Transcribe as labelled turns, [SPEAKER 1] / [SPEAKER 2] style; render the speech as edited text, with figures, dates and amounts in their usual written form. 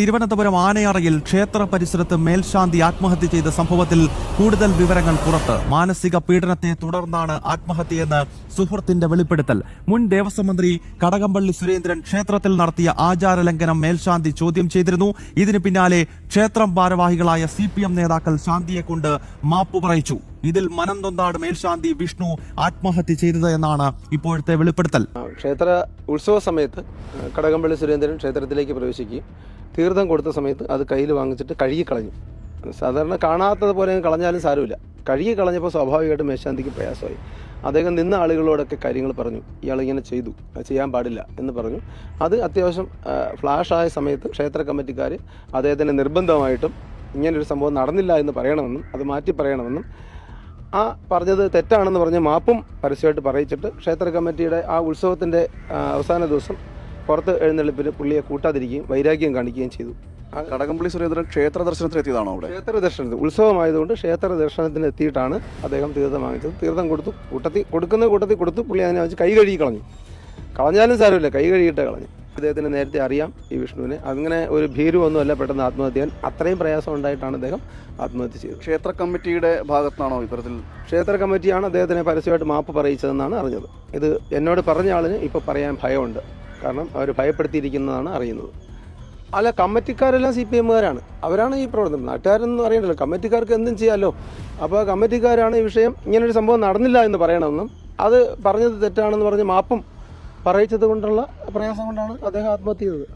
[SPEAKER 1] തിരുവനന്തപുരം ആനയറയിൽ ക്ഷേത്ര പരിസരത്ത് മേൽശാന്തി ആത്മഹത്യ ചെയ്ത സംഭവത്തിൽ കൂടുതൽ വിവരങ്ങൾ പുറത്ത്. മാനസിക പീഡനത്തെ തുടർന്നാണ് ആത്മഹത്യയെന്ന് സുഹൃത്തിന്റെ വെളിപ്പെടുത്തൽ. മുൻ ദേവസ്വം മന്ത്രി കടകംപള്ളി സുരേന്ദ്രൻ ക്ഷേത്രത്തിൽ നടത്തിയ ആചാരലംഘനം മേൽശാന്തി ചോദ്യം ചെയ്തിരുന്നു. ഇതിന് പിന്നാലെ ക്ഷേത്രം ഭാരവാഹികളായ CPM നേതാക്കൾ ശാന്തിയെ കൊണ്ട് മാപ്പു പറയിച്ചു. ഇതിൽ മനം നൊന്താണ് മേൽശാന്തി വിഷ്ണു ആത്മഹത്യ ചെയ്തത് എന്നാണ് ഇപ്പോഴത്തെ വെളിപ്പെടുത്തൽ.
[SPEAKER 2] ക്ഷേത്ര ഉത്സവ സമയത്ത് കടകംപള്ളി സുരേന്ദ്രൻ ക്ഷേത്രത്തിലേക്ക് പ്രവേശിക്കുകയും തീർത്ഥം കൊടുത്ത സമയത്ത് അത് കയ്യിൽ വാങ്ങിച്ചിട്ട് കഴുകിക്കളഞ്ഞു. സാധാരണ കാണാത്തതുപോലെ കളഞ്ഞാലും സാരമില്ല. കഴുകി കളഞ്ഞപ്പോൾ സ്വാഭാവികമായിട്ടും മേൽശാന്തിക്ക് പ്രയാസമായി. അദ്ദേഹം നിന്ന ആളുകളോടൊക്കെ കാര്യങ്ങൾ പറഞ്ഞു. ഇയാളിങ്ങനെ ചെയ്തു, ചെയ്യാൻ പാടില്ല എന്ന് പറഞ്ഞു. അത് അത്യാവശ്യം ഫ്ലാഷായ സമയത്ത് ക്ഷേത്ര കമ്മിറ്റിക്കാർ അദ്ദേഹത്തിന് നിർബന്ധമായിട്ടും ഇങ്ങനൊരു സംഭവം നടന്നില്ല എന്ന് പറയണമെന്നും അത് മാറ്റി പറയണമെന്നും ആ പറഞ്ഞത് തെറ്റാണെന്ന് പറഞ്ഞ് മാപ്പും പരസ്യമായിട്ട് പറയിച്ചിട്ട് ക്ഷേത്ര കമ്മിറ്റിയുടെ ആ ഉത്സവത്തിൻ്റെ അവസാന ദിവസം പുറത്ത് എഴുന്നള്ളിപ്പിന് പുള്ളിയെ കൂട്ടാതിരിക്കുകയും വൈരാഗ്യം കാണിക്കുകയും ചെയ്തു.
[SPEAKER 3] കടകംപള്ളി സുരേന്ദ്രൻ ക്ഷേത്ര ദർശനത്തിന് എത്തിയതാണോ അവിടെ?
[SPEAKER 2] ക്ഷേത്ര ദർശനത്തിന് ഉത്സവമായതുകൊണ്ട് ക്ഷേത്ര ദർശനത്തിന് എത്തിയിട്ടാണ് അദ്ദേഹം തീർത്ഥം വാങ്ങിച്ചത്. തീർത്ഥം കൊടുത്തു, കൂട്ടത്തിൽ കൊടുത്തു. പുള്ളി അതിനെ വെച്ച് കൈ കഴുകി കളഞ്ഞു. കളഞ്ഞാലും സാരമില്ല, കൈ കഴുകിയിട്ട് കളഞ്ഞു. അദ്ദേഹത്തിന് നേരത്തെ അറിയാം ഈ വിഷ്ണുവിനെ. അങ്ങനെ ഒരു ഭീരുവൊന്നുമല്ല പെട്ടെന്ന് ആത്മഹത്യ ചെയ്യാൻ. അത്രയും പ്രയാസം ഉണ്ടായിട്ടാണ് അദ്ദേഹം ആത്മഹത്യ ചെയ്തത്.
[SPEAKER 3] ക്ഷേത്ര കമ്മിറ്റിയുടെ ഭാഗത്താണോ ഇത്തരത്തിൽ?
[SPEAKER 2] ക്ഷേത്ര കമ്മിറ്റിയാണ് അദ്ദേഹത്തിനെ പരസ്യമായിട്ട് മാപ്പ് പറയിച്ചതെന്നാണ് അറിഞ്ഞത്. ഇത് എന്നോട് പറഞ്ഞ ആളിന് ഇപ്പോൾ പറയാൻ ഭയമുണ്ട്. കാരണം അവർ ഭയപ്പെടുത്തിയിരിക്കുന്നതാണ് അറിയുന്നത്. അല്ല, കമ്മിറ്റിക്കാരെല്ലാം CPMകാരാണ്. അവരാണ് ഈ പ്രവർത്തനം. നാട്ടുകാരെന്ന് പറയണ്ടല്ലോ, കമ്മിറ്റിക്കാർക്ക് എന്തും ചെയ്യാമല്ലോ. അപ്പോൾ കമ്മിറ്റിക്കാരാണ് ഈ വിഷയം ഇങ്ങനൊരു സംഭവം നടന്നില്ല എന്ന് പറയണമെന്നും അത് പറഞ്ഞത് തെറ്റാണെന്ന് പറഞ്ഞ് മാപ്പും പറയിച്ചത് കൊണ്ടുള്ള പ്രയാസം കൊണ്ടാണ് അദ്ദേഹം ആത്മഹത്യ ചെയ്തത്.